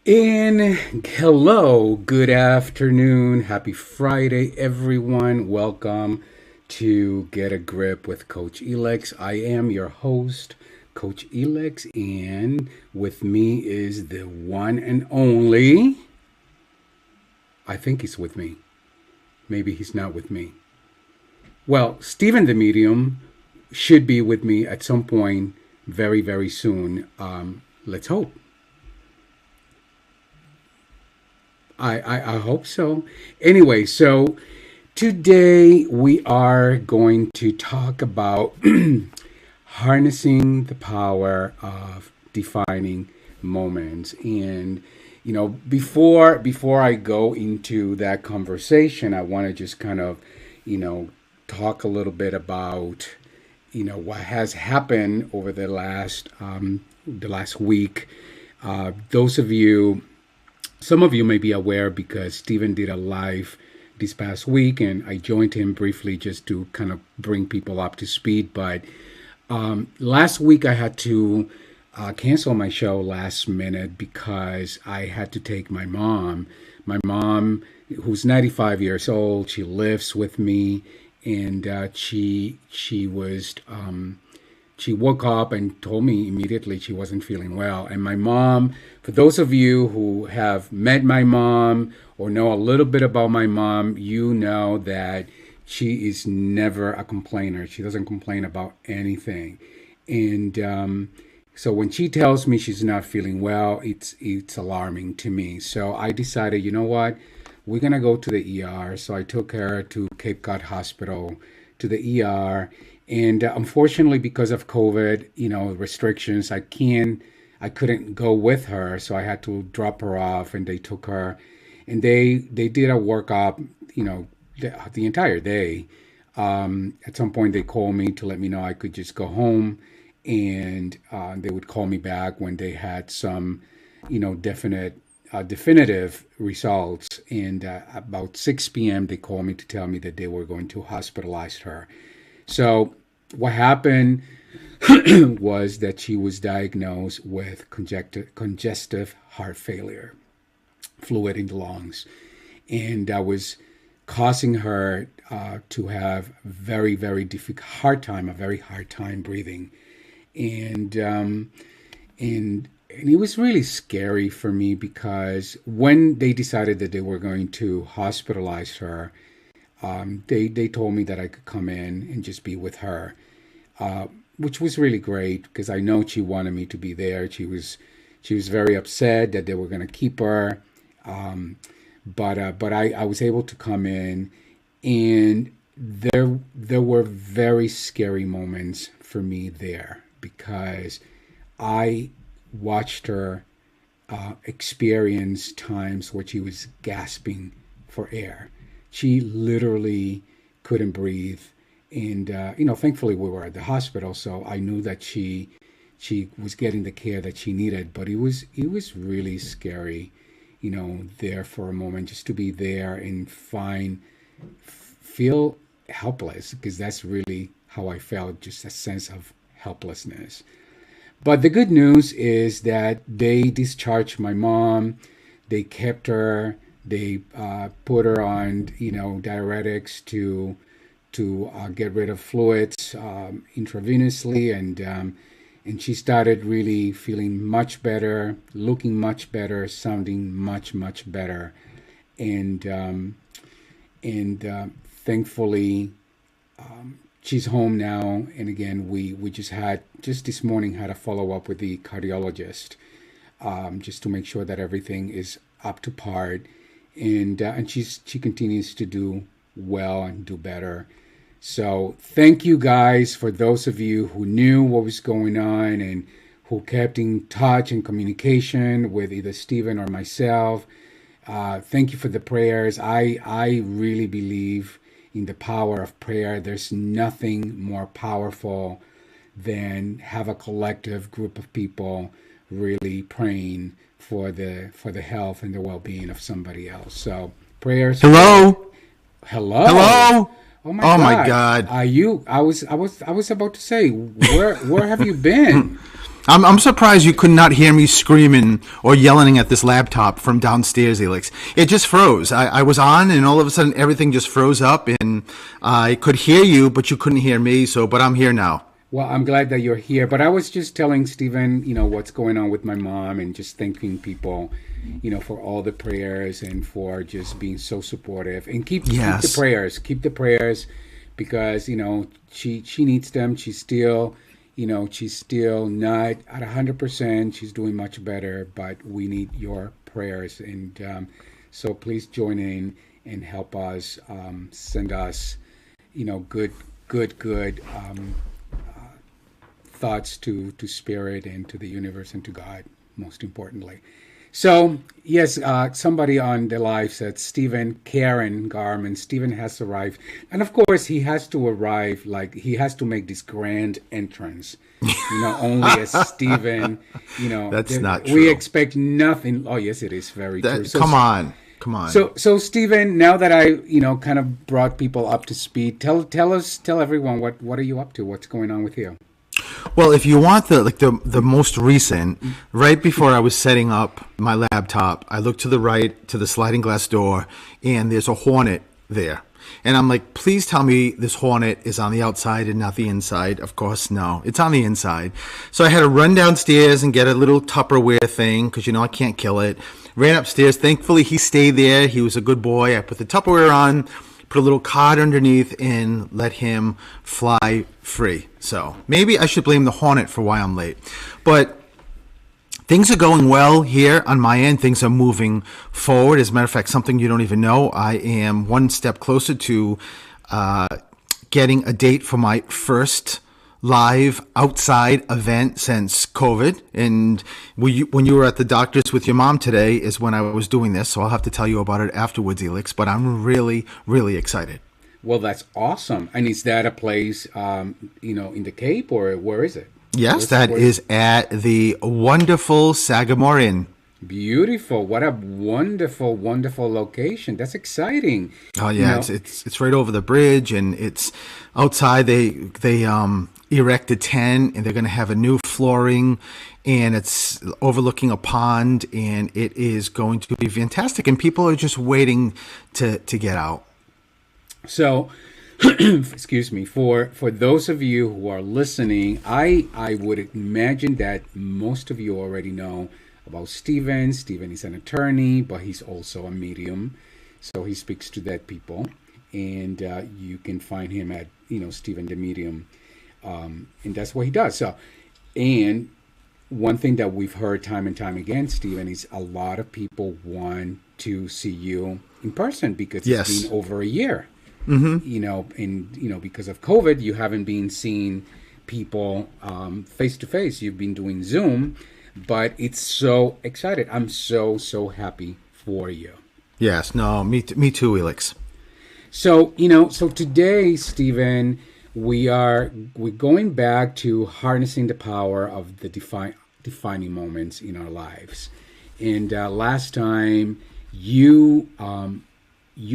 And hello, good afternoon, happy Friday, everyone. Welcome to Get a Grip with Coach Elex. I am your host, Coach Elex, and with me is the one and only. I think he's with me. Maybe he's not with me. Well, Stephen the Medium should be with me at some point very, very soon. Let's hope. I hope so. Anyway, so today we are going to talk about harnessing the power of defining moments. And before I go into that conversation, I want to just kind of, you know, talk a little bit about what has happened over the last week. Those of you Some of you may be aware because Stephen did a live this past week, and I joined him briefly just to kind of bring people up to speed. But last week I had to cancel my show last minute because I had to take my mom. My mom, who's 95 years old, she lives with me, and she woke up and told me immediately she wasn't feeling well. And my mom, for those of you who have met my mom or know a little bit about my mom, you know that she is never a complainer. She doesn't complain about anything. And so when she tells me she's not feeling well, it's alarming to me. So I decided, you know what? We're going to go to the ER. So I took her to Cape Cod Hospital, to the ER. And unfortunately, because of COVID, restrictions, I couldn't go with her, so I had to drop her off, and they took her, and they did a workup, the entire day. At some point, they called me to let me know I could just go home, and they would call me back when they had some, definitive results. And about 6 p.m., they called me to tell me that they were going to hospitalize her. So what happened was that she was diagnosed with congestive heart failure, fluid in the lungs, and that was causing her to have very, very a very hard time breathing, and it was really scary for me because when they decided that they were going to hospitalize her, they told me that I could come in and just be with her, which was really great because I know she wanted me to be there. She was very upset that they were going to keep her, but I was able to come in, and there were very scary moments for me there because I watched her experience times where she was gasping for air. She literally couldn't breathe. And, thankfully we were at the hospital, so I knew that she was getting the care that she needed. But it was really scary, there for a moment, just to be there and feel helpless, because that's really how I felt, just a sense of helplessness. But the good news is that they discharged my mom. They kept her. They put her on, diuretics to get rid of fluids intravenously, and she started really feeling much better, looking much better, sounding much better, and thankfully she's home now. And again, we just this morning had a follow up with the cardiologist, just to make sure that everything is up to par. And she continues to do well and do better. So thank you guys for those of you who knew what was going on and who kept in touch and communication with either Stephen or myself. Thank you for the prayers. I really believe in the power of prayer. There's nothing more powerful than have a collective group of people really praying for the health and the well-being of somebody else. So prayers. Hello. Hello. Oh my God. Are you? I was about to say, where have you been? I'm surprised you could not hear me screaming or yelling at this laptop from downstairs, Elix. It just froze. I was on, and all of a sudden everything just froze up, and I could hear you, but you couldn't hear me. But I'm here now. Well, I'm glad that you're here. But I was just telling Stephen, what's going on with my mom, and just thanking people, for all the prayers and for just being so supportive. And keep the prayers. Keep the prayers because, she needs them. She's still not at 100%. She's doing much better, but we need your prayers. And so please join in and help us, send us, good thoughts to spirit and to the universe and to God, most importantly. So, yes, somebody on the live said, Karen Garman, Stephen has arrived. And of course, he has to arrive, he has to make this grand entrance, only as Stephen, That's not true. We expect nothing. Oh, yes, it is very true. So, come on. So Stephen, now that I, kind of brought people up to speed, tell everyone what are you up to? What's going on with you? Well, if you want the most recent, right before I was setting up my laptop, I looked to the right to the sliding glass door, and there's a hornet there. And I'm like, please tell me this hornet is on the outside and not the inside. Of course, no, it's on the inside. So I had to run downstairs and get a little Tupperware thing because, I can't kill it. Ran upstairs. Thankfully, he stayed there. He was a good boy. I put the Tupperware on, put a little card underneath, and let him fly free. So maybe I should blame the hornet for why I'm late. But things are going well here on my end. Things are moving forward. As a matter of fact, something you don't even know, I am one step closer to getting a date for my first live outside event since COVID. And when you were at the doctor's with your mom today is when I was doing this. So I'll have to tell you about it afterwards, Elix. But I'm really, really excited. Well, that's awesome. And is that a place, in the Cape, or where is it? Yes, that is at the wonderful Sagamore Inn. Beautiful. What a wonderful, wonderful location. That's exciting. Oh, yeah. It's right over the bridge, and it's outside. They erected 10, and they're going to have a new flooring, and it's overlooking a pond, and it is going to be fantastic. And people are just waiting to get out. So, excuse me, for those of you who are listening, I would imagine that most of you already know about Stephen. Stephen is an attorney, but he's also a medium. So he speaks to dead people. And you can find him at, Stephen the Medium. And that's what he does. So, and one thing that we've heard time and time again, Stephen, is a lot of people want to see you in person because it's been over a year. Mm-hmm. Because of COVID, you haven't been seeing people face to face. You've been doing Zoom, but it's so excited. I'm so happy for you. Yes, no, me too, Elix. So, so today, Stephen, we're going back to harnessing the power of the defining moments in our lives. And last time you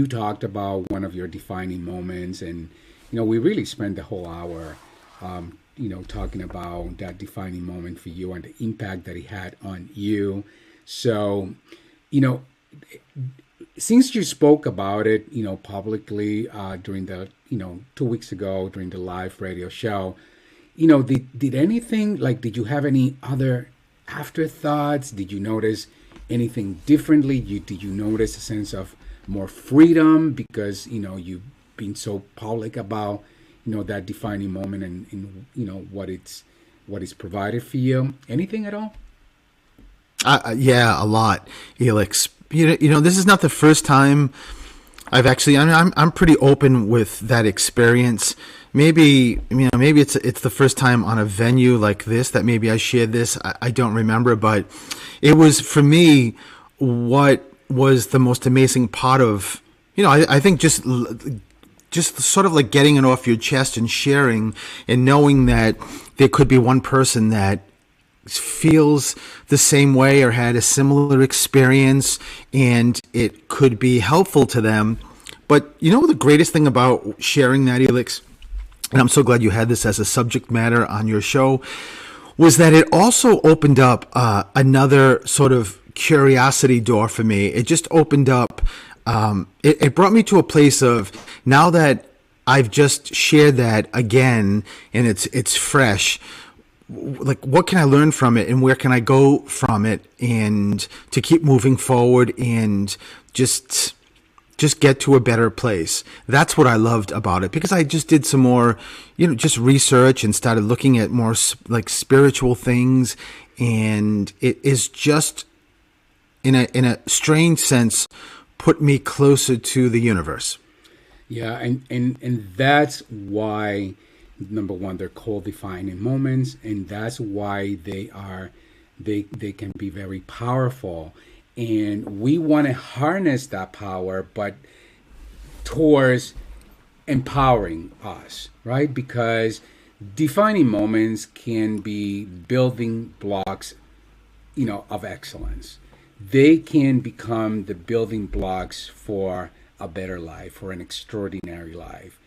talked about one of your defining moments, and we really spent the whole hour talking about that defining moment for you and the impact that it had on you. So since you spoke about it publicly during the 2 weeks ago during the live radio show, did anything, did you have any other afterthoughts? Did you notice anything differently? Did you notice a sense of more freedom because you've been so public about that defining moment and what it's provided for you? Anything at all? Yeah, a lot, Elix. This is not the first time I've actually. I'm pretty open with that experience. Maybe it's the first time on a venue like this that maybe I shared this. I don't remember, but it was for me what was the most amazing part of, I think just sort of like getting it off your chest and sharing and knowing that there could be one person that feels the same way or had a similar experience and it could be helpful to them. But the greatest thing about sharing that, Elix, and I'm so glad you had this as a subject matter on your show, was that it also opened up another sort of curiosity door for me. It just opened up, it brought me to a place of, now that I've just shared that again and it's fresh, like what can I learn from it and where can I go from it, and to keep moving forward and just get to a better place. That's what I loved about it, because I just did some more, just research and started looking at more like spiritual things, and it is just in a strange sense put me closer to the universe. Yeah, and that's why, number one, they're called defining moments, and that's why they can be very powerful. And we want to harness that power, but towards empowering us, right? Because defining moments can be building blocks, of excellence. They can become the building blocks for a better life, for an extraordinary life.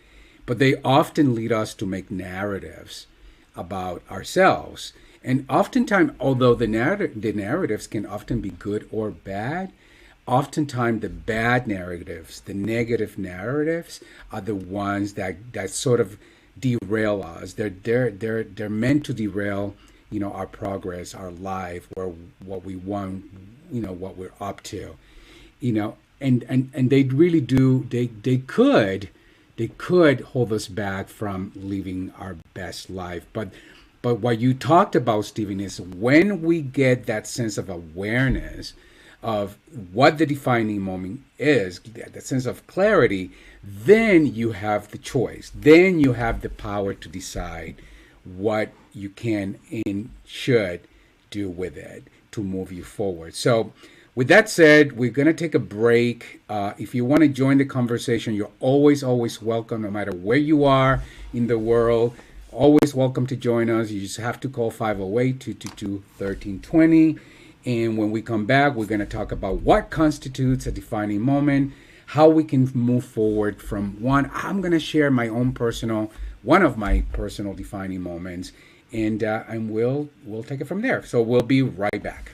But they often lead us to make narratives about ourselves. And oftentimes, although the narratives can often be good or bad, oftentimes the bad narratives, the negative narratives, are the ones that sort of derail us. They're meant to derail, our progress, our life, where what we want, what we're up to, and they really do. They could hold us back from living our best life. But what you talked about, Stephen, is when we get that sense of awareness of what the defining moment is, that sense of clarity, then you have the choice. Then you have the power to decide what you can and should do with it to move you forward. So, with that said, we're going to take a break. If you want to join the conversation, you're always welcome, no matter where you are in the world. Always welcome to join us. You just have to call 508-222-1320. And when we come back, we're going to talk about what constitutes a defining moment, how we can move forward from one. I'm going to share one of my personal defining moments, and we'll take it from there. So we'll be right back.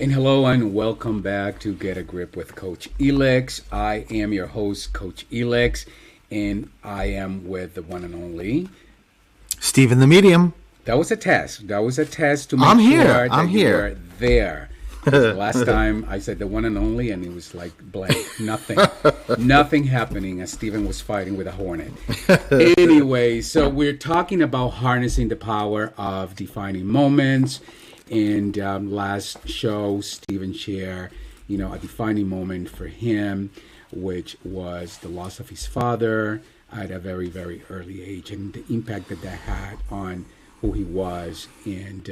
And hello and welcome back to Get a Grip with Coach Elix. I am your host, Coach Elix, and I am with the one and only Stephen the Medium. That was a test. That was a test to make I'm sure here. that I'm you here. were there. The last time I said the one and only, and it was like blank, nothing, nothing happening as Stephen was fighting with a hornet. Anyway, so we're talking about harnessing the power of defining moments. And last show, Stephen shared, a defining moment for him, which was the loss of his father at a very, very early age, and the impact that that had on who he was and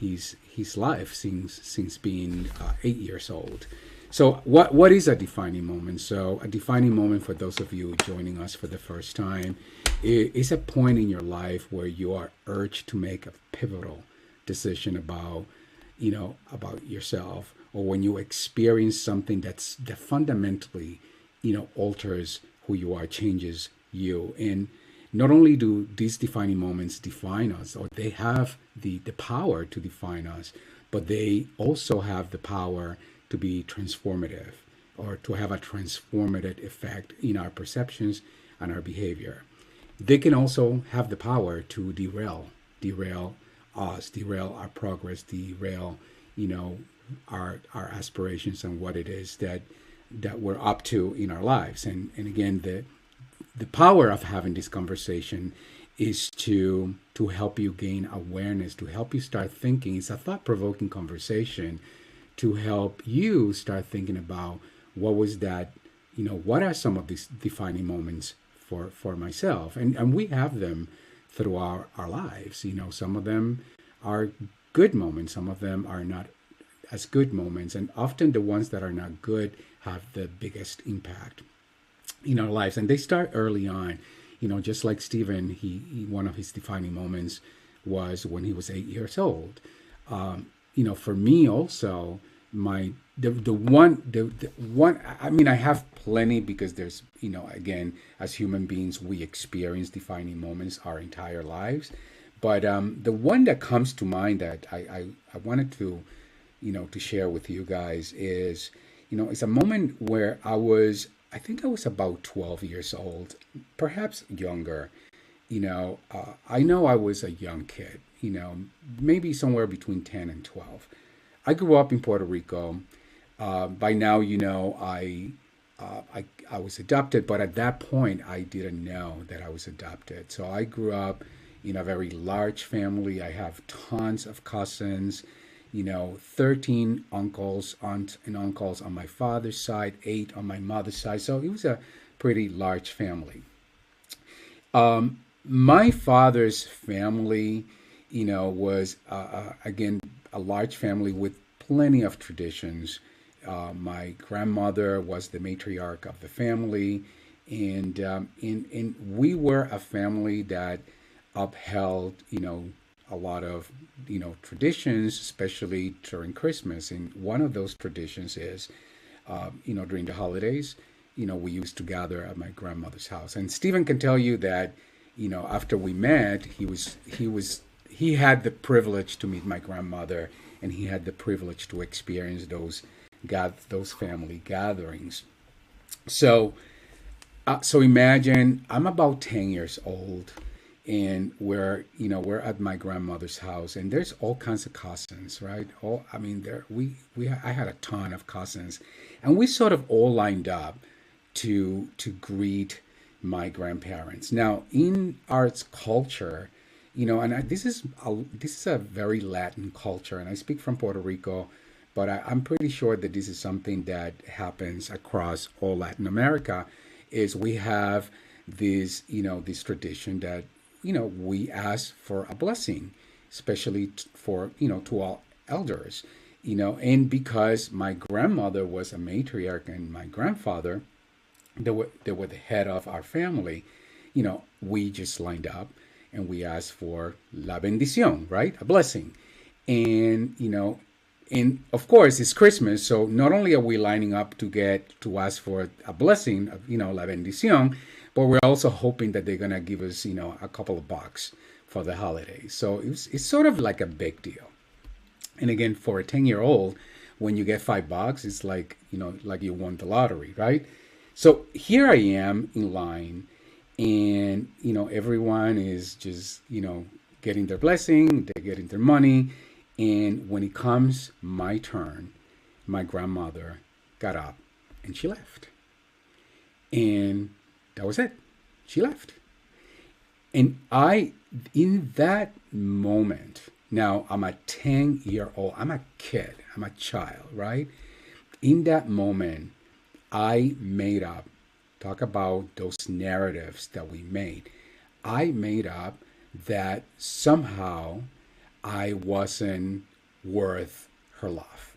his life since being 8 years old. So what is a defining moment? So a defining moment, for those of you joining us for the first time, is a point in your life where you are urged to make a pivotal decision about yourself, or when you experience something that fundamentally alters who you are, changes you. And not only do these defining moments define us, or they have the power to define us, but they also have the power to be transformative, or to have a transformative effect in our perceptions and our behavior. They can also have the power to derail us, derail our progress, derail, our aspirations and what it is that we're up to in our lives. And again, the power of having this conversation is to help you gain awareness, to help you start thinking. It's a thought-provoking conversation to help you start thinking about what was that, what are some of these defining moments for myself. And we have them through our lives. Some of them are good moments, some of them are not as good moments, and often the ones that are not good have the biggest impact in our lives, and they start early on. Just like Stephen, he one of his defining moments was when he was 8 years old. For me also, the one, I mean, I have plenty, because there's, again, as human beings, we experience defining moments our entire lives. But the one that comes to mind that I wanted to, to share with you guys is, it's a moment where I think I was about 12 years old, perhaps younger. I know I was a young kid, maybe somewhere between 10 and 12. I grew up in Puerto Rico. By now, I was adopted, but at that point, I didn't know that I was adopted. So I grew up in a very large family. I have tons of cousins, 13 uncles, aunts, and uncles on my father's side, 8 on my mother's side. So it was a pretty large family. My father's family, was, again, a large family with plenty of traditions. My grandmother was the matriarch of the family, and we were a family that upheld, a lot of, traditions, especially during Christmas. And one of those traditions is, during the holidays, we used to gather at my grandmother's house. And Stephen can tell you that, after we met, he had the privilege to meet my grandmother, and he had the privilege to experience those family gatherings. So imagine I'm about 10 years old, and we're at my grandmother's house, and there's all kinds of cousins, right? I had a ton of cousins, and we sort of all lined up to greet my grandparents. Now, in arts culture, this is a very Latin culture, and I speak from Puerto Rico, but I'm pretty sure that this is something that happens across all Latin America. Is we have this tradition that we ask for a blessing, especially for to all elders, and because my grandmother was a matriarch and my grandfather, they were the head of our family, we just lined up and we asked for la bendición, right? A blessing. And, and of course it's Christmas. So not only are we lining up to ask for a blessing of, la bendición, but we're also hoping that they're going to give us, a couple of bucks for the holidays. So it's sort of like a big deal. And again, for a 10-year-old, when you get $5, it's like, like you won the lottery, right? So here I am in line, and, everyone is just, getting their blessing, they're getting their money. And when it comes my turn, my grandmother got up and she left. And that was it. She left. And in that moment, now I'm a 10-year-old, I'm a kid, I'm a child, right? In that moment, I made up, talk about those narratives that we made. I made up that somehow I wasn't worth her love.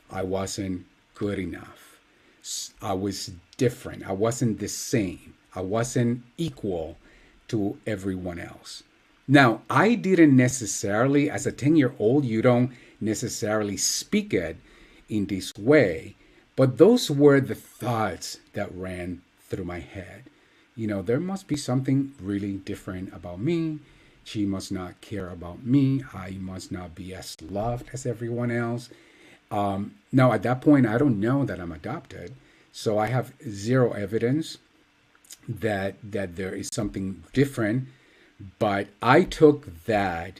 I wasn't good enough. I was different. I wasn't the same. I wasn't equal to everyone else. Now, I didn't necessarily, as a 10-year-old, you don't necessarily speak it in this way, but those were the thoughts that ran through my head. There must be something really different about me. She must not care about me. I must not be as loved as everyone else. Now, at that point, I don't know that I'm adopted. So I have zero evidence that there is something different. But I took that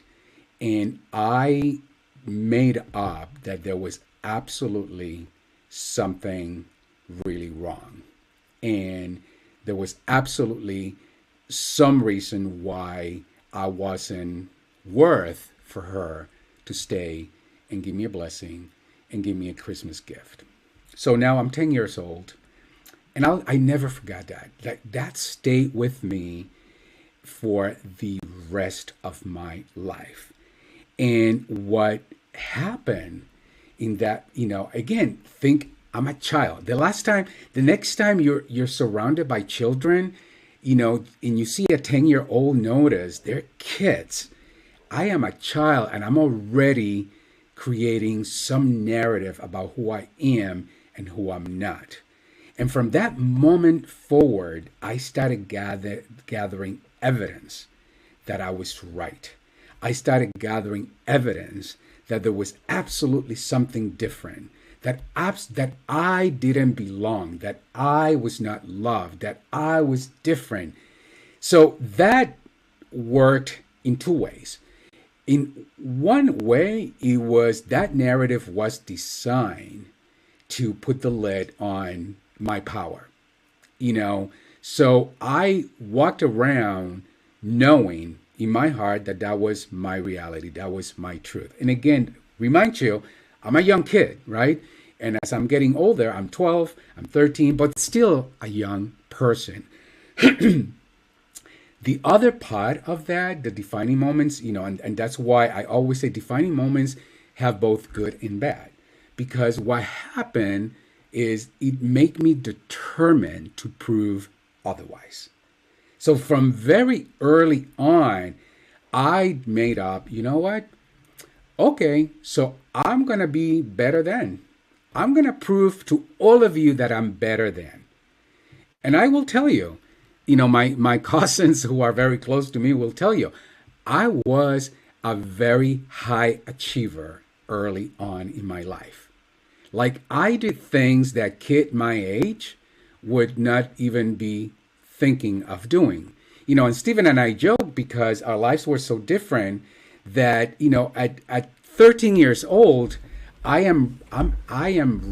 and I made up that there was absolutely something really wrong. And there was absolutely some reason why I wasn't worth for her to stay and give me a blessing and give me a Christmas gift. So now I'm 10 years old, and I never forgot that. That stayed with me for the rest of my life. And what happened in that, again, think I'm a child. The next time you're surrounded by children, and you see a 10-year-old notice, they're kids. I am a child, and I'm already creating some narrative about who I am and who I'm not. And from that moment forward, I started gathering evidence that I was right. I started gathering evidence that there was absolutely something different, that I didn't belong, that I was not loved, that I was different. So that worked in two ways. In one way, that narrative was designed to put the lid on my power. So I walked around knowing in my heart that was my reality, that was my truth. And again, remind you, I'm a young kid, right? And as I'm getting older, I'm 12, I'm 13, but still a young person. The other part of that, the defining moments, and that's why I always say defining moments have both good and bad. Because what happened is it made me determined to prove otherwise. So from very early on, I made up, you know what? Okay, so I'm going to be better than. I'm going to prove to all of you that I'm better than. And I will tell you, my cousins who are very close to me will tell you, I was a very high achiever early on in my life. Like I did things that kid my age would not even be thinking of doing. And Stephen and I joke because our lives were so different that, at 13 years old, I am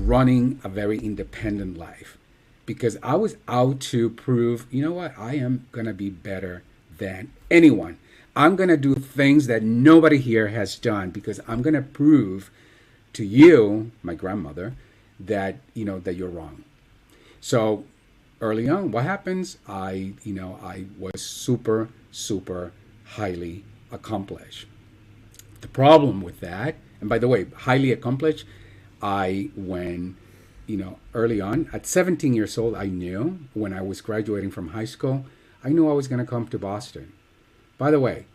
running a very independent life because I was out to prove, I am going to be better than anyone. I'm going to do things that nobody here has done because I'm going to prove to you, my grandmother, that, that you're wrong. So early on, what happens? I was super, super highly accomplished. The problem with that, and by the way, highly accomplished, when early on, at 17 years old, I knew when I was graduating from high school, I knew I was going to come to Boston. By the way,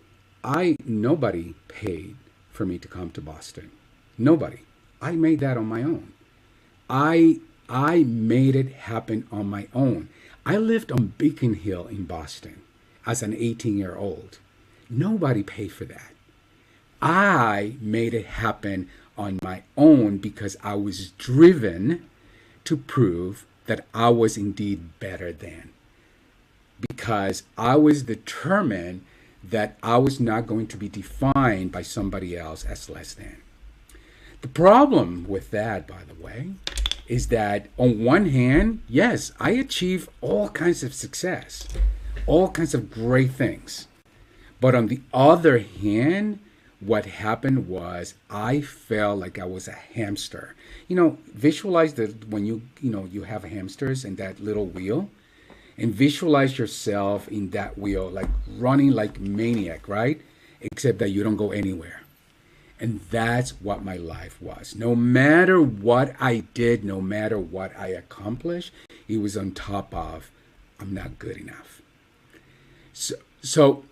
nobody paid for me to come to Boston. Nobody. I made that on my own. I made it happen on my own. I lived on Beacon Hill in Boston as an 18-year-old. Nobody paid for that. I made it happen on my own because I was driven to prove that I was indeed better than. Because I was determined that I was not going to be defined by somebody else as less than. The problem with that, by the way, is that on one hand, yes, I achieved all kinds of success, all kinds of great things. But on the other hand, what happened was I felt like I was a hamster. Visualize that when you have hamsters in that little wheel, and visualize yourself in that wheel, like running like maniac, right? Except that you don't go anywhere. And that's what my life was. No matter what I did, no matter what I accomplished, it was on top of, I'm not good enough. So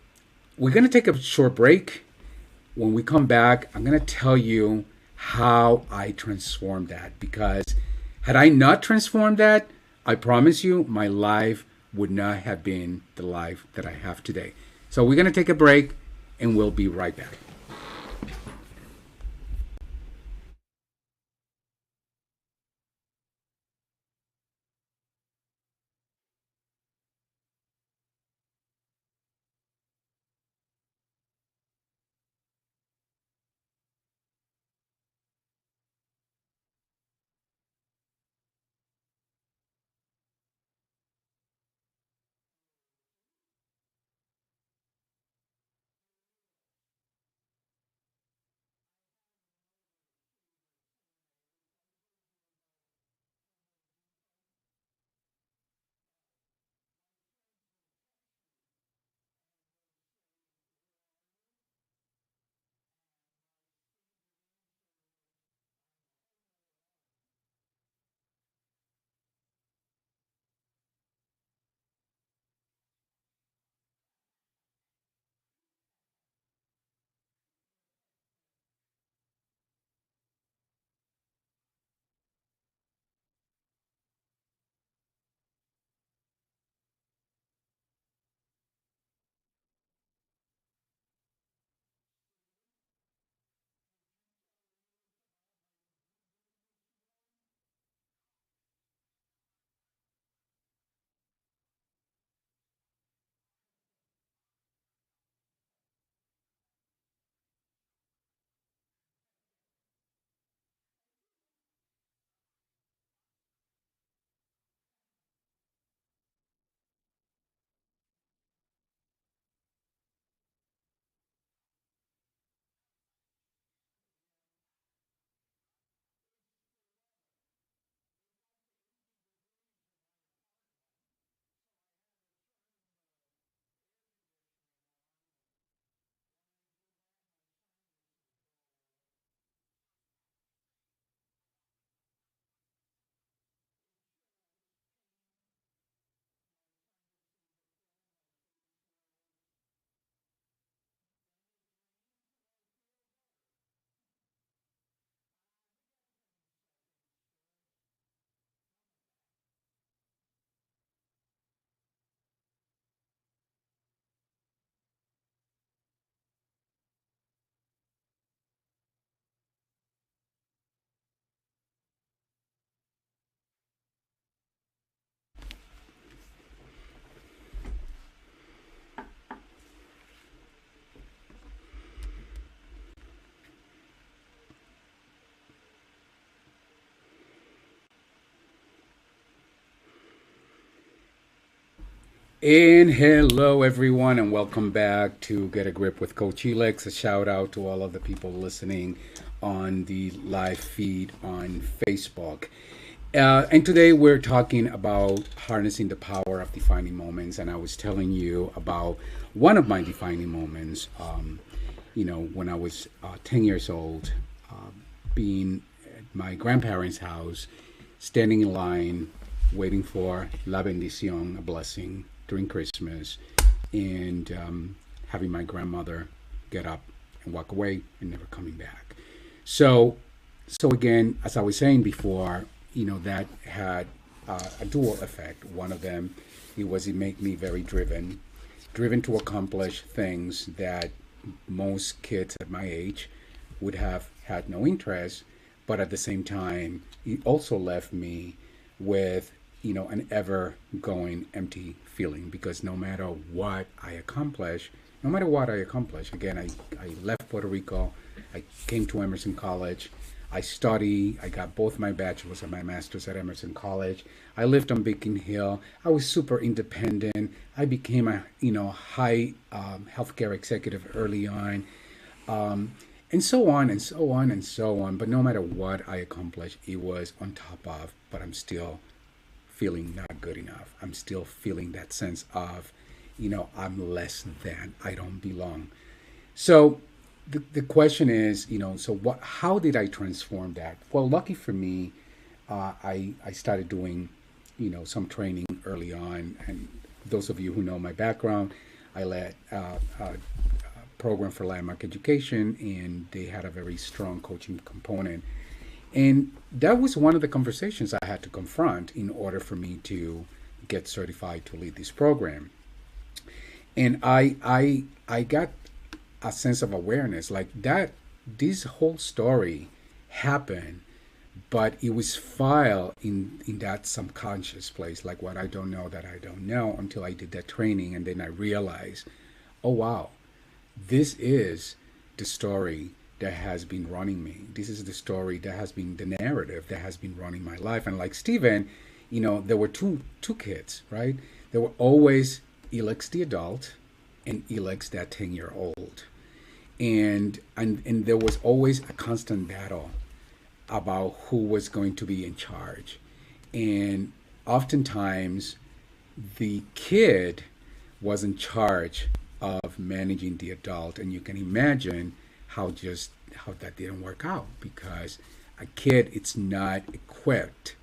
we're going to take a short break. When we come back, I'm going to tell you how I transformed that. Because had I not transformed that, I promise you, my life would not have been the life that I have today. So we're going to take a break, and we'll be right back. And hello, everyone, and welcome back to Get a Grip with Coach Helix. A shout out to all of the people listening on the live feed on Facebook. And today we're talking about harnessing the power of defining moments. And I was telling you about one of my defining moments, when I was 10 years old, being at my grandparents' house, standing in line, waiting for la bendición, a blessing, during Christmas, and having my grandmother get up and walk away and never coming back. So again, as I was saying before, that had a dual effect. One of them, it made me very driven to accomplish things that most kids at my age would have had no interest, but at the same time, it also left me with, an ever going empty feeling, because no matter what I accomplish, again, I left Puerto Rico, I came to Emerson College, I got both my bachelor's and my master's at Emerson College. I lived on Beacon Hill. I was super independent. I became a, high healthcare executive early on. And so on and so on and so on. But no matter what I accomplished, it was on top of, but I'm still feeling not good enough. I'm still feeling that sense of, I'm less than, I don't belong. So the question is, how did I transform that? Well, lucky for me, I started doing, some training early on. And those of you who know my background, I led a program for landmark education, and they had a very strong coaching component. And that was one of the conversations I had to confront in order for me to get certified to lead this program. And I got a sense of awareness like that this whole story happened, but it was filed in that subconscious place, like what I don't know that I don't know, until I did that training. And then I realized, oh wow, this is the story that has been running me. This is the story that has been the narrative that has been running my life. And like Stephen, there were two kids, right? There were always Elix the adult and Elix that 10-year-old. And there was always a constant battle about who was going to be in charge. And oftentimes the kid was in charge of managing the adult. And you can imagine how that didn't work out, because a kid, it's not equipped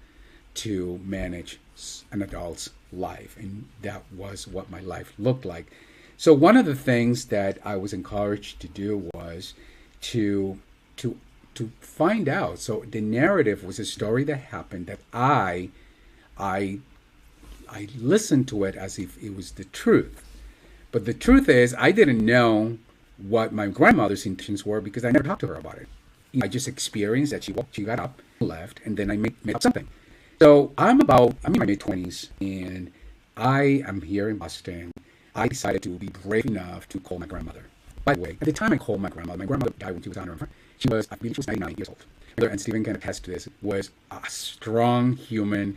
to manage an adult's life. And that was what my life looked like. So one of the things that I was encouraged to do was to find out. So the narrative was a story that happened that I listened to it as if it was the truth. But the truth is, I didn't know what my grandmother's intentions were, because I never talked to her about it. I just experienced that she got up, left, and then I made up something. So I'm in my mid-20s, and I am here in Boston. I decided to be brave enough to call my grandmother. By the way, at the time I called my grandmother died when she was 105. I believe she was 99 years old. And Stephen can attest to this, was a strong human.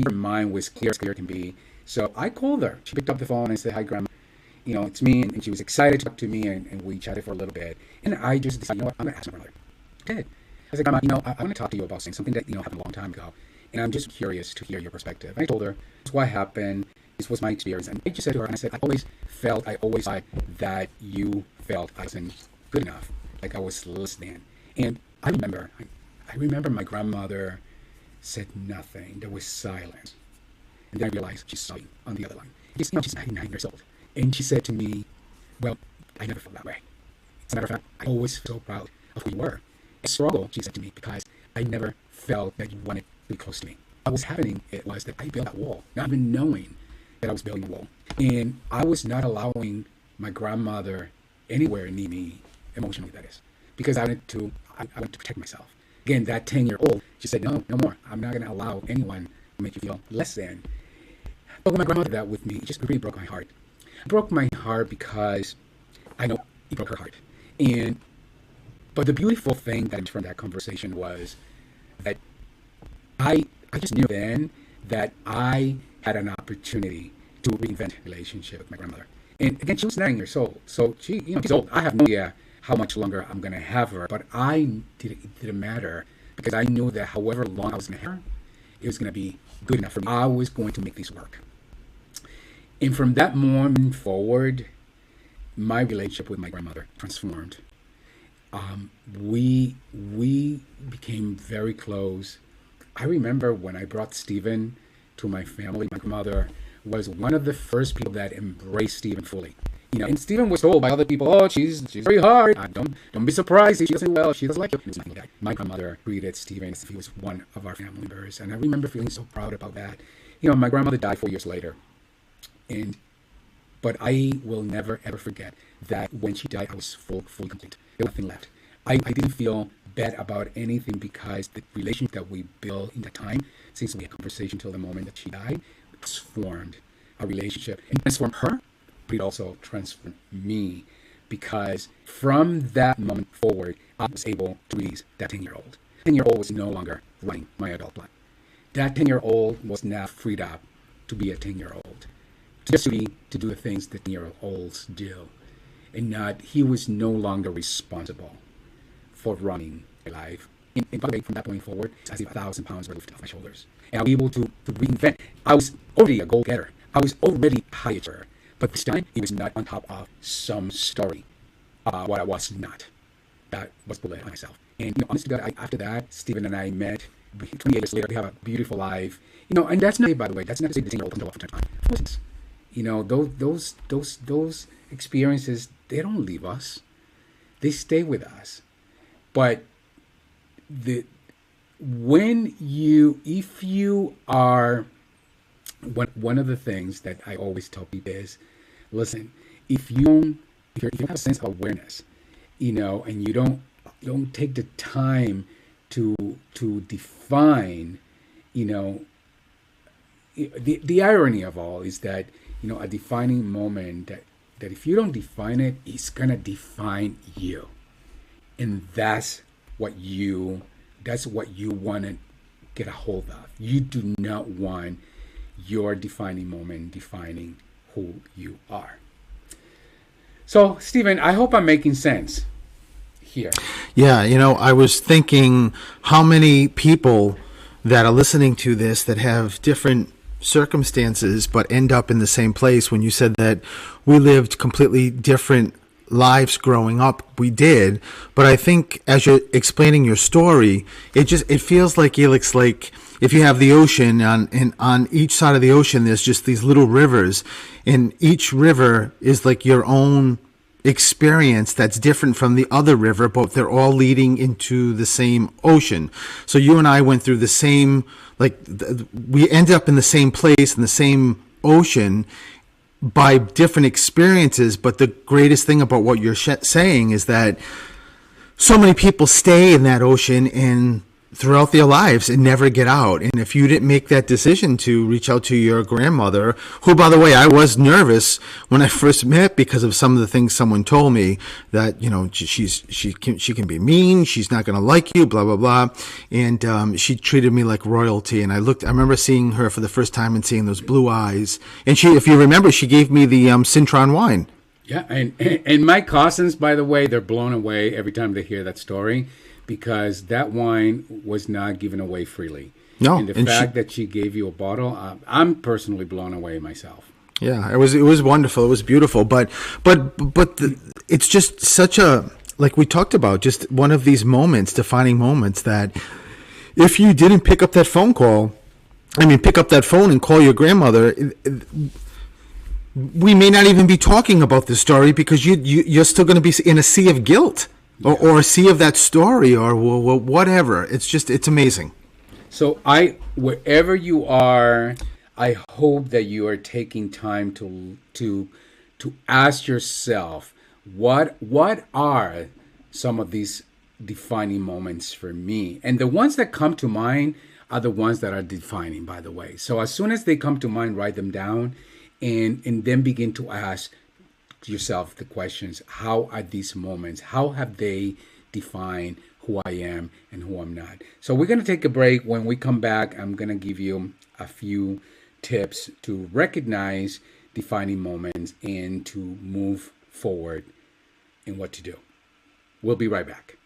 Her mind was clear as clear can be. So I called her. She picked up the phone and said, "Hi, Grandma. It's me." And she was excited to talk to me, and we chatted for a little bit. And I just decided, I'm going to ask my brother. Okay. I said, "Grandma, I want to talk to you about something that, happened a long time ago. And I'm just curious to hear your perspective." And I told her, "This is what happened. This was my experience." And I just said to her, I always thought that you felt I wasn't good enough, like I was less than. And I remember my grandmother said nothing. There was silence. And then I realized she's sobbing on the other line. She's 99 years old. And she said to me, "Well, I never felt that way. As a matter of fact, I always felt so proud of who you were. I struggled," she said to me, "because I never felt that you wanted to be close to me. What was happening, it was that I built that wall, not even knowing that I was building a wall. And I was not allowing my grandmother anywhere near me, emotionally, that is, because I wanted to protect myself." Again, that 10-year-old, she said, no more. I'm not going to allow anyone to make you feel less than. But when my grandmother did that with me, it just really broke my heart. It broke my heart because I know it broke her heart. But the beautiful thing that from that conversation was that I just knew then that I had an opportunity to reinvent a relationship with my grandmother. And again, she was 9 years old. So she's old. I have no idea how much longer I'm going to have her. But it didn't matter, because I knew that however long I was going to have her, it was going to be good enough for me. I was going to make this work. And from that moment forward, my relationship with my grandmother transformed. We became very close. I remember when I brought Stephen to my family, my grandmother was one of the first people that embraced Stephen fully. And Stephen was told by other people, "Oh, she's very hard. Don't be surprised if she doesn't well. She doesn't like you." My grandmother treated Stephen as if he was one of our family members, and I remember feeling so proud about that. My grandmother died 4 years later, but I will never ever forget that when she died, I was fully complete. There was nothing left. I didn't feel bad about anything because the relationship that we built in that time, since we had conversation till the moment that she died, transformed our relationship and transformed her, but it also transformed me because from that moment forward, I was able to release that 10-year-old. 10-year-old was no longer running my adult life. That 10-year-old was now freed up to be a 10-year-old, just to do the things that 10-year-olds do. And not, he was no longer responsible for running my life. And by the way, from that point forward, it's as if 1,000 pounds were lifted off my shoulders. And I'll be able to reinvent. I was already a goal-getter. I was already a high achiever. But this time, it was not on top of some story. What I was not. That was bullet on myself. And honestly, God, after that, Stephen and I met. 28 years later, we have a beautiful life. And that's not, by the way, that's not to say the 10-year-old comes off from time to time. Of course, it's, those experiences, they don't leave us. They stay with us. But the when you if you are one of the things that I always tell people is, listen, if you have a sense of awareness, and you don't take the time to define, the irony of all is that a defining moment that if you don't define it, it's gonna define you, and that's what you want to get a hold of. You do not want your defining moment defining who you are. So, Stephen, I hope I'm making sense here. Yeah, I was thinking how many people that are listening to this that have different circumstances but end up in the same place. When you said that we lived completely different lives growing up, we did, but I think as you're explaining your story, it feels like, Elix, like if you have the ocean on each side of the ocean, there's just these little rivers, and each river is like your own experience that's different from the other river, but they're all leading into the same ocean. So you and I went through the same, we ended up in the same place in the same ocean by different experiences. But the greatest thing about what you're saying is that so many people stay in that ocean and throughout their lives and never get out. And if you didn't make that decision to reach out to your grandmother, who, by the way, I was nervous when I first met because of some of the things someone told me, that she can be mean, she's not going to like you, blah blah blah, and she treated me like royalty. And I remember seeing her for the first time and seeing those blue eyes. And she, if you remember, she gave me the Cintron wine. Yeah, and my cousins, by the way, they're blown away every time they hear that story, because that wine was not given away freely. No, and the fact that she gave you a bottle, I'm personally blown away myself. Yeah, it was wonderful. It was beautiful, but it's just such a, like we talked about, just one of these moments, defining moments, that if you didn't pick up that phone and call your grandmother, we may not even be talking about this story, because you're still going to be in a sea of guilt. Or a sea of that story, or whatever. It's amazing. So wherever you are, I hope that you are taking time to ask yourself, what are some of these defining moments for me? And the ones that come to mind are the ones that are defining, by the way. So as soon as they come to mind, write them down, and then begin to ask yourself the questions: how are these moments, how have they defined who I am and who I'm not? So we're going to take a break. When we come back, I'm going to give you a few tips to recognize defining moments and to move forward in what to do. We'll be right back.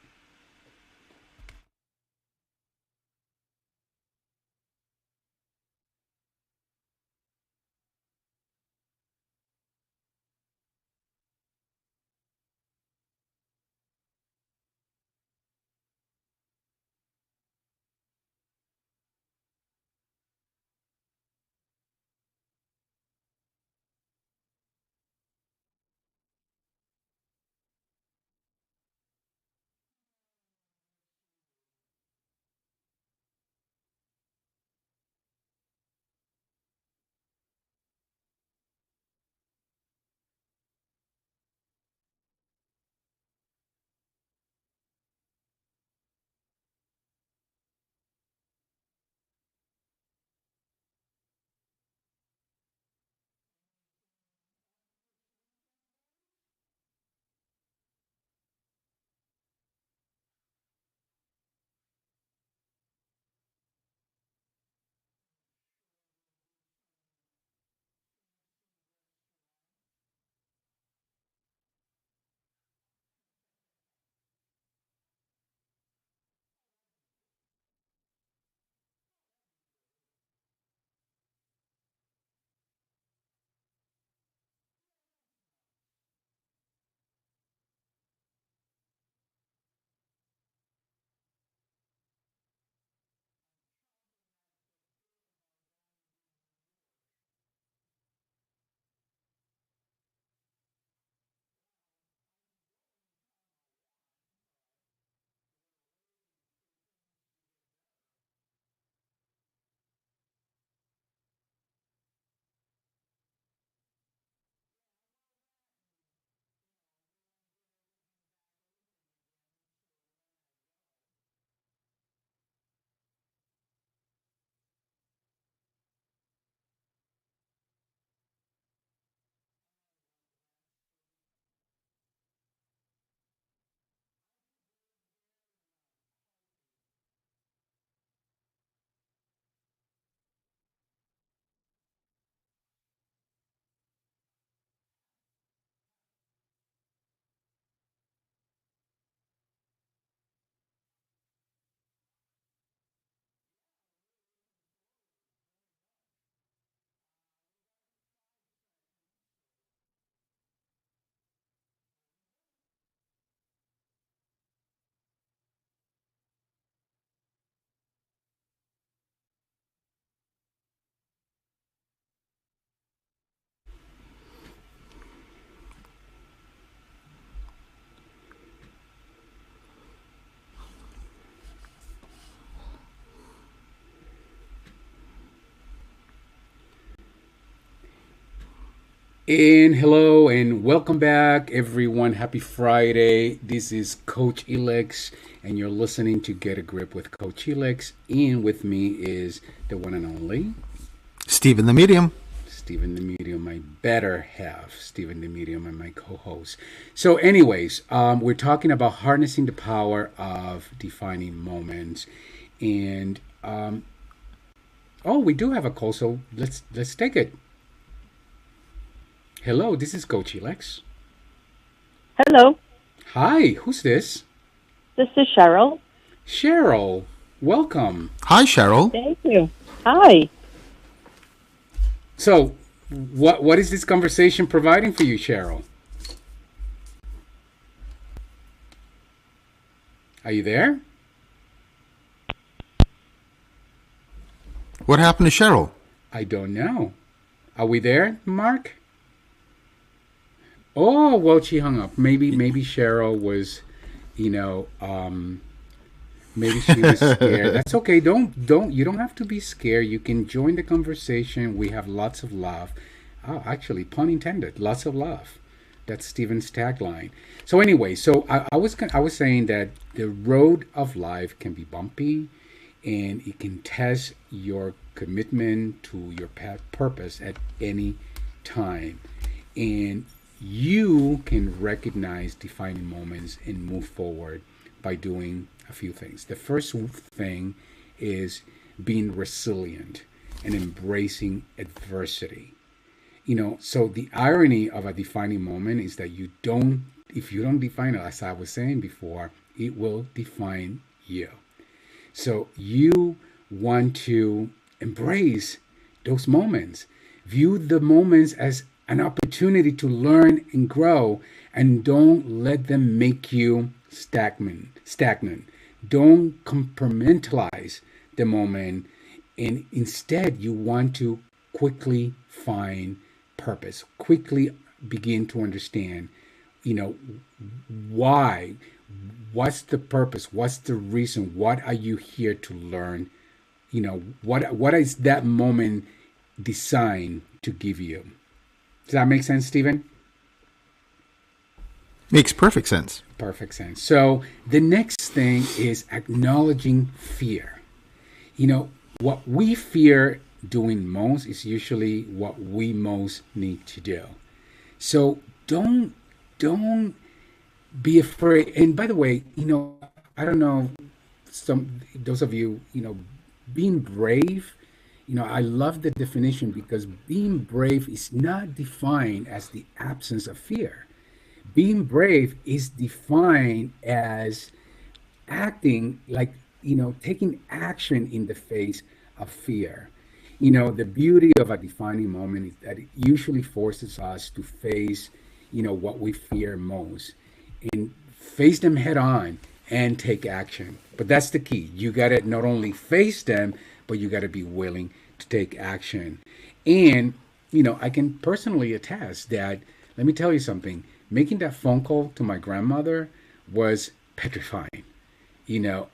And hello and welcome back, everyone. Happy Friday. This is Coach Elex, and you're listening to Get a Grip with Coach Elex. And with me is the one and only Stephen the Medium. Stephen the Medium, my better half, Stephen the Medium, and my co-host. So, anyways, we're talking about harnessing the power of defining moments, and we do have a call, so let's take it. Hello, this is Coach Elex. Hello, Hi, who's this? this is Cheryl. Cheryl, welcome. Hi, Cheryl. Thank you. Hi. So, what is this conversation providing for you, Cheryl? Are you there? What happened to Cheryl? I don't know. Are we there, Mark? Oh, well, she hung up. Maybe Cheryl was, you know, maybe she was scared. That's okay. You don't have to be scared. You can join the conversation. We have lots of love. Oh, actually, pun intended. Lots of love. That's Steven's tagline. So anyway, I was saying that the road of life can be bumpy, and it can test your commitment to your purpose at any time, and you can recognize defining moments and move forward by doing a few things. The first thing is being resilient and embracing adversity. So the irony of a defining moment is that if you don't define it, as I was saying before, it will define you. So you want to embrace those moments. View the moments as an opportunity to learn and grow, and don't let them make you stagnant. Don't compartmentalize the moment, and instead you want to quickly find purpose, quickly begin to understand, why, what's the purpose, what's the reason, what are you here to learn, what is that moment designed to give you. Does that make sense, Stephen? Makes perfect sense. Perfect sense. So the next thing is acknowledging fear. What we fear doing most is usually what we most need to do. So don't be afraid. And by the way, I don't know, those of you, being brave, I love the definition, because being brave is not defined as the absence of fear. Being brave is defined as acting like, taking action in the face of fear. The beauty of a defining moment is that it usually forces us to face, what we fear most, and face them head on and take action. But that's the key. You got to not only face them, but you got to be willing to take action. And, I can personally attest that, let me tell you something, making that phone call to my grandmother was petrifying.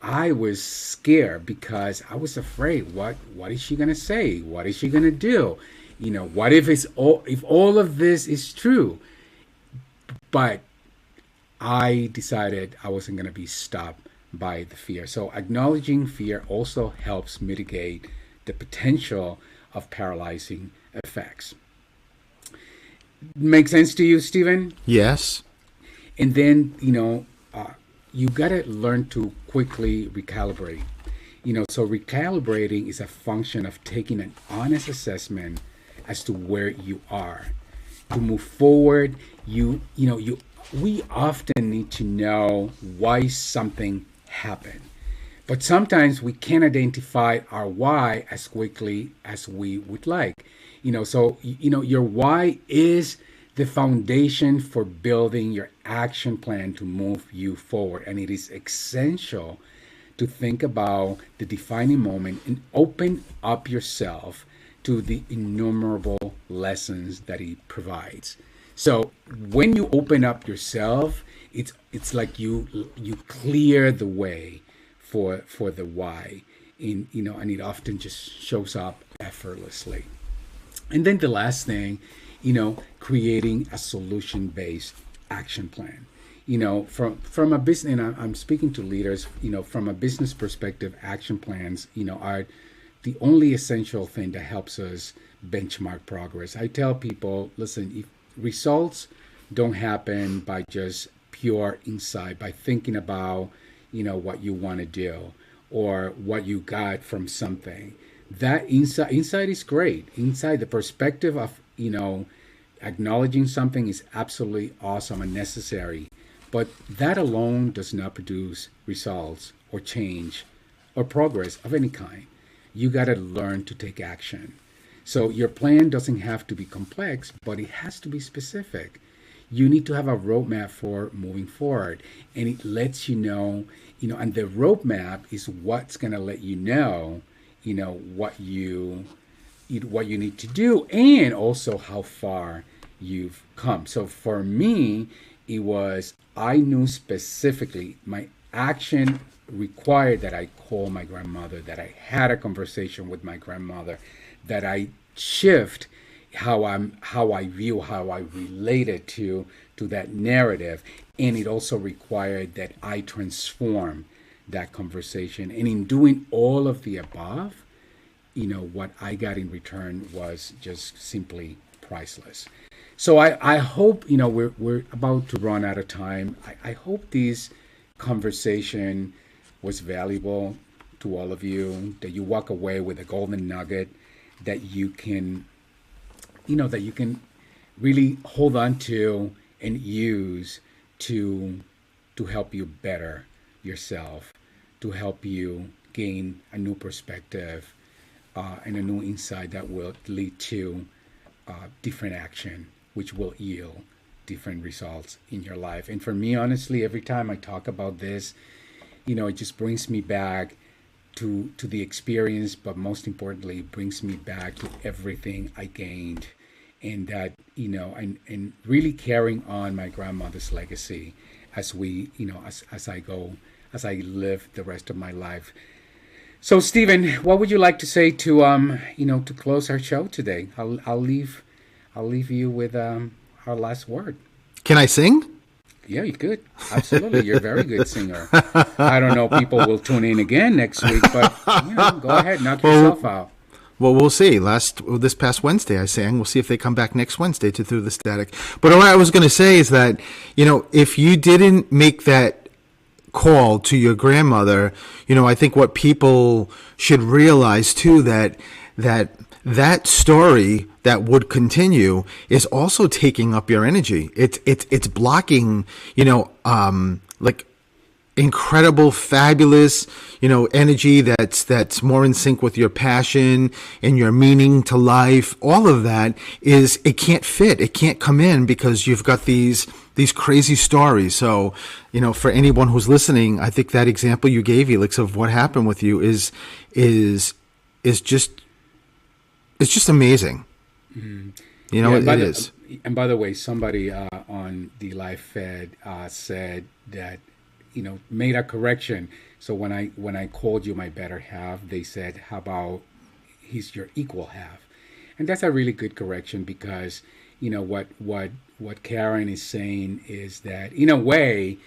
I was scared because I was afraid. What is she gonna say? What is she gonna do? What if all of this is true? But I decided I wasn't gonna be stopped by the fear. So acknowledging fear also helps mitigate the potential of paralyzing effects. Make sense to you, Stephen? Yes. And then, you got to learn to quickly recalibrate. So recalibrating is a function of taking an honest assessment as to where you are. To move forward, we often need to know why something happened. But sometimes we can't identify our why as quickly as we would like. Your why is the foundation for building your action plan to move you forward. And it is essential to think about the defining moment and open up yourself to the innumerable lessons that it provides. So when you open up yourself, it's like you clear the way for the why, and it often just shows up effortlessly. And then the last thing creating a solution-based action plan. From a business, and I'm speaking to leaders, from a business perspective, action plans, are the only essential thing that helps us benchmark progress. I tell people, listen, if results don't happen by just pure insight, by thinking about, what you want to do or what you got from something. That insight is great. Insight, the perspective of, acknowledging something is absolutely awesome and necessary. But that alone does not produce results or change or progress of any kind. You got to learn to take action. So your plan doesn't have to be complex, but it has to be specific. You need to have a roadmap for moving forward, and it lets you know, and the roadmap is what's going to let you know, what you need to do, and also how far you've come. So for me, it was, I knew specifically my action required that I call my grandmother, that I had a conversation with my grandmother, that I shift how I view, how I related to that narrative. And it also required that I transform that conversation. And in doing all of the above, what I got in return was just simply priceless. So I hope, we're about to run out of time. I hope this conversation was valuable to all of you, that you walk away with a golden nugget that you can, that you can really hold on to and use to help you better yourself, to help you gain a new perspective and a new insight that will lead to different action, which will yield different results in your life. And for me, honestly, every time I talk about this, it just brings me back to the experience, but most importantly, it brings me back to everything I gained, and that, and really carrying on my grandmother's legacy as we, as I live the rest of my life. So, Stephen, what would you like to say to to close our show today? I'll leave you with our last word. Can I sing? Yeah, you could. Absolutely. You're a very good singer. I don't know, people will tune in again next week, but go ahead, knock yourself out. Well, we'll see. This past Wednesday I sang. We'll see if they come back next Wednesday to Through the Static. But what I was going to say is that, if you didn't make that call to your grandmother, I think what people should realize too, that story that would continue is also taking up your energy. It's blocking, like incredible, fabulous, energy that's more in sync with your passion and your meaning to life. All of that it can't fit. It can't come in because you've got these crazy stories. So, for anyone who's listening, I think that example you gave, Elix, of what happened with you is just, it's just amazing. Mm-hmm. It is. And by the way, somebody on the Life Fed said that, made a correction. So when I called you my better half, they said, how about he's your equal half? And that's a really good correction, because, what Karen is saying is that, in a way,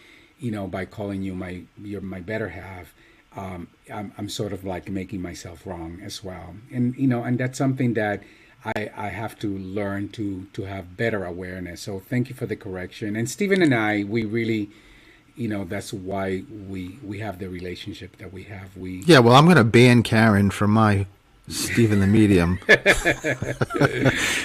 by calling you my better half, I'm sort of like making myself wrong as well. And, and that's something that I have to learn to have better awareness. So thank you for the correction. And Stephen and I, we really, that's why we have the relationship that we have. Yeah, well, I'm going to ban Karen from my Stephen the Medium.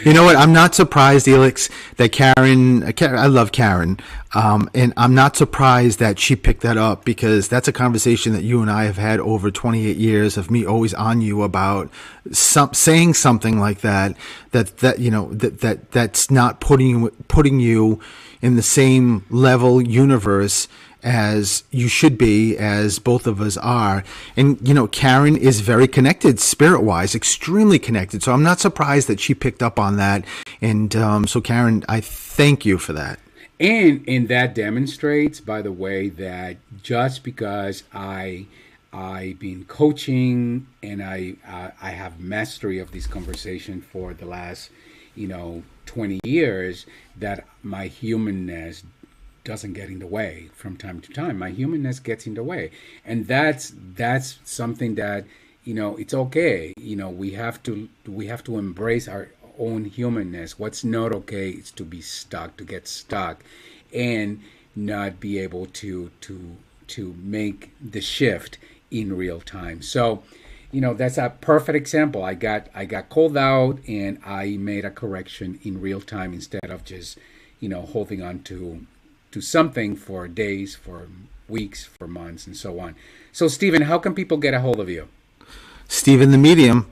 You know what? I'm not surprised, Elix, that Karen, I love Karen, and I'm not surprised that she picked that up, because that's a conversation that you and I have had over 28 years of me always on you about saying something like that's not putting you in the same level universe as you should be, as both of us are. And, Karen is very connected spirit-wise, extremely connected. So I'm not surprised that she picked up on that. And so, Karen, I thank you for that. And that demonstrates, by the way, that just because I've been coaching and I have mastery of this conversation for the last, 20 years that my humanness doesn't get in the way from time to time. My humanness gets in the way, and that's something that, it's okay. We have to embrace our own humanness. What's not okay is to get stuck, and not be able to make the shift in real time. So, that's a perfect example. I got called out, and I made a correction in real time instead of just holding on to something for days, for weeks, for months, and so on. So, Stephen, how can people get a hold of you? Stephen the Medium,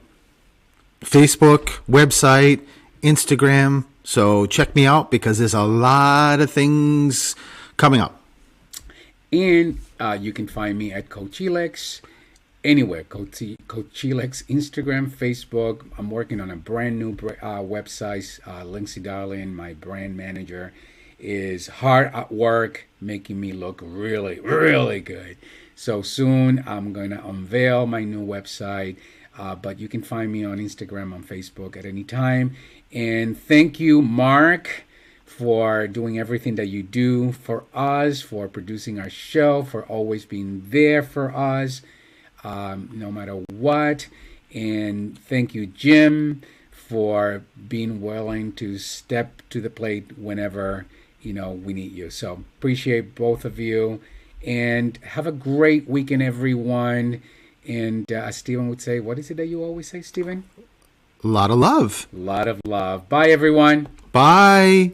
Facebook, website, Instagram. So check me out because there's a lot of things coming up. And you can find me at Coach Elex anywhere. Coach Elex, Instagram, Facebook. I'm working on a brand new website. Lindsay Darlin, my brand manager, is hard at work making me look really, really good. So soon I'm going to unveil my new website. But you can find me on Instagram, on Facebook at any time. And thank you, Mark, for doing everything that you do for us, for producing our show, for always being there for us, no matter what. And thank you, Jim, for being willing to step to the plate whenever, we need you. So appreciate both of you. And have a great weekend, everyone. And as Stephen would say, what is it that you always say, Stephen? A lot of love. A lot of love. Bye, everyone. Bye.